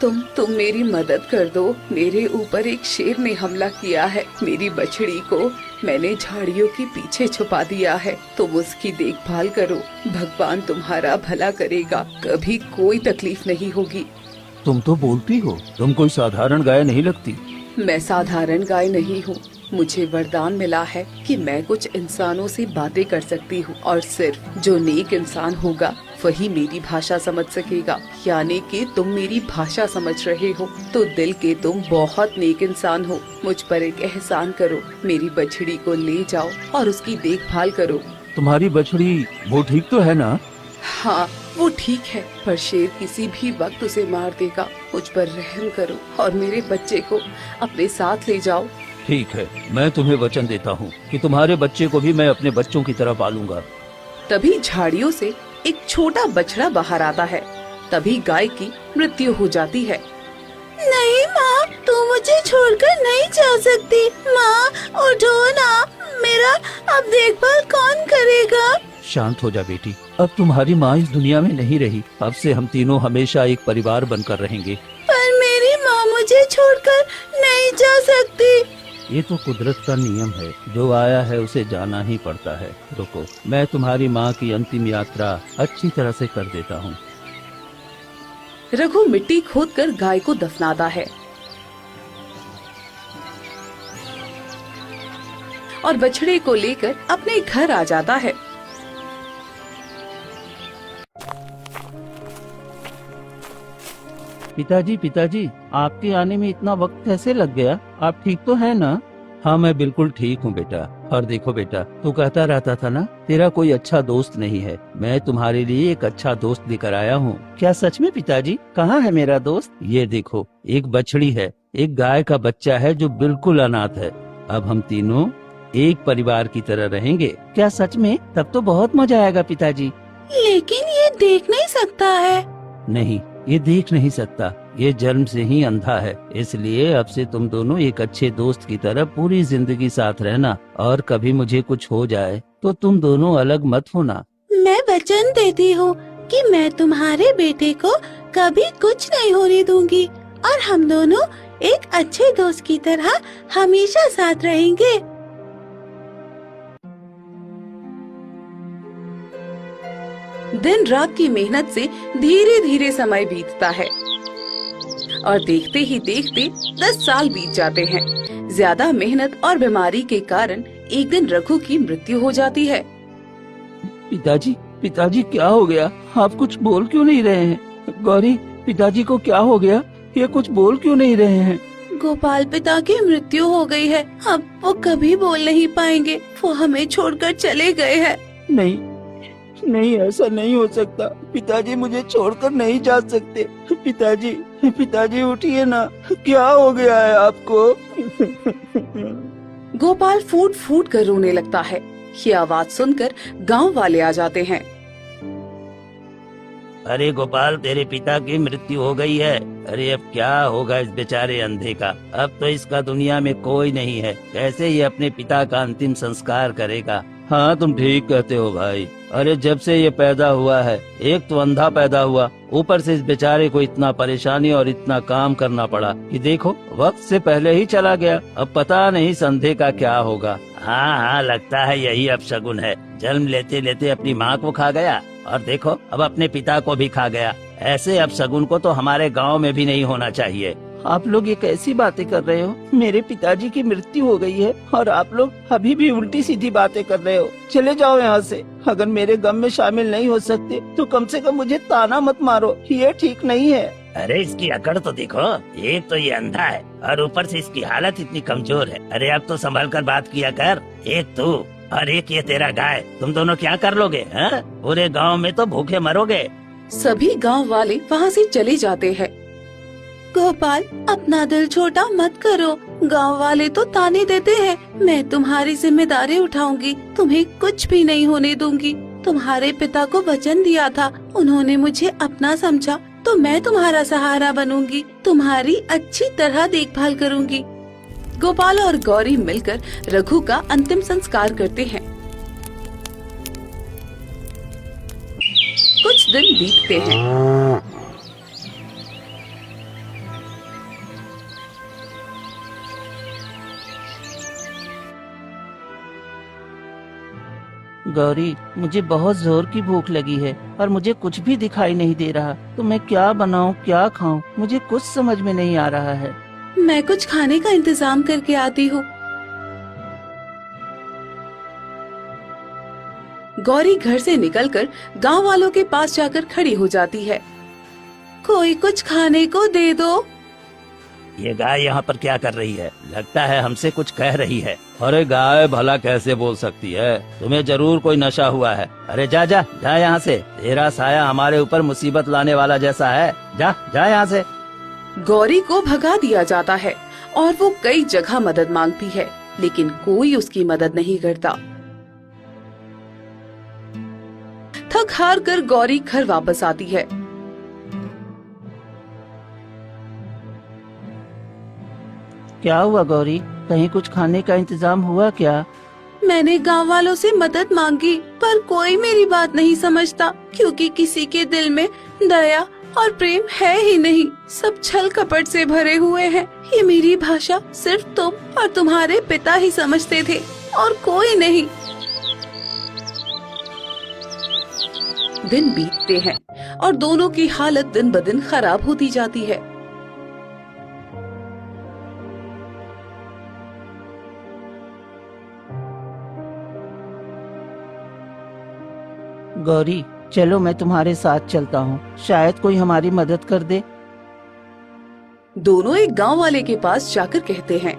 तुम मेरी मदद कर दो। मेरे ऊपर एक शेर ने हमला किया है। मेरी बछड़ी को मैंने झाड़ियों के पीछे छुपा दिया है। तुम उसकी देखभाल करो। भगवान तुम्हारा भला करेगा। कभी कोई तकलीफ नहीं होगी। तुम तो बोलती हो, तुम कोई साधारण गाय नहीं लगती। मैं साधारण गाय नहीं हूँ। मुझे वरदान मिला है कि मैं कुछ इंसानों से बातें कर सकती हूँ और सिर्फ जो नेक इंसान होगा वही मेरी भाषा समझ सकेगा। यानी कि तुम मेरी भाषा समझ रहे हो तो दिल के तुम बहुत नेक इंसान हो। मुझ पर एक एहसान करो, मेरी बछड़ी को ले जाओ और उसकी देखभाल करो। तुम्हारी बछड़ी वो ठीक तो है ना? हाँ, वो ठीक है, पर शेर किसी भी वक्त उसे मार देगा। मुझ पर रहम करो और मेरे बच्चे को अपने साथ ले जाओ। ठीक है, मैं तुम्हें वचन देता हूँ कि तुम्हारे बच्चे को भी मैं अपने बच्चों की तरह पालूंगा। तभी झाड़ियों से एक छोटा बछड़ा बाहर आता है। तभी गाय की मृत्यु हो जाती है। नहीं माँ, तू मुझे छोड़कर नहीं जा सकती। माँ उठो ना, मेरा अब देखभाल कौन करेगा? शांत हो जा बेटी, अब तुम्हारी माँ इस दुनिया में नहीं रही। अब से हम तीनों हमेशा एक परिवार बनकर रहेंगे। पर मेरी माँ मुझे छोड़कर नहीं जा सकती। ये तो कुदरत का नियम है, जो आया है उसे जाना ही पड़ता है। रुको, मैं तुम्हारी माँ की अंतिम यात्रा अच्छी तरह से कर देता हूँ। रघु मिट्टी खोदकर गाय को दफनाता है और बछड़े को लेकर अपने घर आ जाता है। पिताजी, पिताजी, आपके आने में इतना वक्त कैसे लग गया? आप ठीक तो है ना? हाँ, मैं बिल्कुल ठीक हूँ बेटा। और देखो बेटा, तू कहता रहता था ना तेरा कोई अच्छा दोस्त नहीं है। मैं तुम्हारे लिए एक अच्छा दोस्त लेकर आया हूँ। क्या सच में पिताजी? कहाँ है मेरा दोस्त? ये देखो, एक बछड़ी है, एक गाय का बच्चा है जो बिल्कुल अनाथ है। अब हम तीनों एक परिवार की तरह रहेंगे। क्या सच में? तब तो बहुत मजा आएगा पिताजी। लेकिन ये देख नहीं सकता है। नहीं, ये देख नहीं सकता, ये जन्म से ही अंधा है। इसलिए अब से तुम दोनों एक अच्छे दोस्त की तरह पूरी जिंदगी साथ रहना, और कभी मुझे कुछ हो जाए तो तुम दोनों अलग मत होना। मैं वचन देती हूँ कि मैं तुम्हारे बेटे को कभी कुछ नहीं होने दूंगी और हम दोनों एक अच्छे दोस्त की तरह हमेशा साथ रहेंगे। दिन रात की मेहनत से धीरे धीरे समय बीतता है और देखते ही देखते 10 साल बीत जाते हैं। ज्यादा मेहनत और बीमारी के कारण एक दिन रघु की मृत्यु हो जाती है। पिताजी, पिताजी क्या हो गया? आप कुछ बोल क्यों नहीं रहे हैं? गौरी, पिताजी को क्या हो गया? ये कुछ बोल क्यों नहीं रहे हैं? गोपाल पिता की मृत्यु हो गई है। अब वो कभी बोल नहीं पाएंगे। वो हमें छोड़कर चले गए हैं। नहीं नहीं, ऐसा नहीं हो सकता। पिताजी मुझे छोड़कर नहीं जा सकते। पिताजी, पिताजी उठिए ना, क्या हो गया है आपको? गोपाल फूट फूट कर रोने लगता है। ये आवाज सुनकर गांव वाले आ जाते हैं। अरे गोपाल, तेरे पिता की मृत्यु हो गई है। अरे अब क्या होगा इस बेचारे अंधे का? अब तो इसका दुनिया में कोई नहीं है। कैसे ये अपने पिता का अंतिम संस्कार करेगा? हाँ, तुम ठीक कहते हो भाई। अरे जब से ये पैदा हुआ है, एक तो अंधा पैदा हुआ, ऊपर से इस बेचारे को इतना परेशानी और इतना काम करना पड़ा कि देखो, वक्त से पहले ही चला गया। अब पता नहीं इस अंधे का क्या होगा। हाँ हाँ, लगता है यही अपशगुन है। जन्म लेते लेते अपनी माँ को खा गया और देखो अब अपने पिता को भी खा गया। ऐसे अपशगुन को तो हमारे गाँव में भी नहीं होना चाहिए। आप लोग ये कैसी बातें कर रहे हो? मेरे पिताजी की मृत्यु हो गई है और आप लोग अभी भी उल्टी सीधी बातें कर रहे हो। चले जाओ यहाँ से। अगर मेरे गम में शामिल नहीं हो सकते तो कम से कम मुझे ताना मत मारो, ये ठीक नहीं है। अरे इसकी अकड़ तो देखो, एक तो ये अंधा है और ऊपर से इसकी हालत इतनी कमजोर है। अरे अब तो संभल कर बात किया कर। एक तू और एक ये तेरा गाय, तुम दोनों क्या कर लोगे? पूरे गाँव में तो भूखे मरोगे। सभी गांव वाले वहाँ से चले जाते हैं। गोपाल, अपना दिल छोटा मत करो। गांव वाले तो ताने देते हैं। मैं तुम्हारी जिम्मेदारी उठाऊंगी, तुम्हें कुछ भी नहीं होने दूंगी। तुम्हारे पिता को वचन दिया था, उन्होंने मुझे अपना समझा, तो मैं तुम्हारा सहारा बनूंगी, तुम्हारी अच्छी तरह देखभाल करूंगी। गोपाल और गौरी मिलकर रघु का अंतिम संस्कार करते हैं। कुछ दिन बीतते हैं। गौरी, मुझे बहुत जोर की भूख लगी है और मुझे कुछ भी दिखाई नहीं दे रहा। तो मैं क्या बनाऊं, क्या खाऊं, मुझे कुछ समझ में नहीं आ रहा है। मैं कुछ खाने का इंतजाम करके आती हूँ। गौरी घर से निकलकर गांव वालों के पास जाकर खड़ी हो जाती है। कोई कुछ खाने को दे दो। ये गाय यहाँ पर क्या कर रही है? लगता है हमसे कुछ कह रही है। अरे गाय भला कैसे बोल सकती है? तुम्हें जरूर कोई नशा हुआ है। अरे जा जा जा यहाँ से, तेरा साया हमारे ऊपर मुसीबत लाने वाला जैसा है। जा जा यहाँ से। गौरी को भगा दिया जाता है और वो कई जगह मदद मांगती है, लेकिन कोई उसकी मदद नहीं करता। थक हार कर गौरी घर वापस आती है। क्या हुआ गौरी, कहीं कुछ खाने का इंतजाम हुआ क्या? मैंने गांव वालों से मदद मांगी पर कोई मेरी बात नहीं समझता, क्योंकि किसी के दिल में दया और प्रेम है ही नहीं। सब छल कपट से भरे हुए हैं। ये मेरी भाषा सिर्फ तुम और तुम्हारे पिता ही समझते थे और कोई नहीं। दिन बीतते हैं और दोनों की हालत दिन ब दिन खराब होती जाती है। गौरी, चलो मैं तुम्हारे साथ चलता हूँ, शायद कोई हमारी मदद कर दे। दोनों एक गांव वाले के पास जाकर कहते हैं,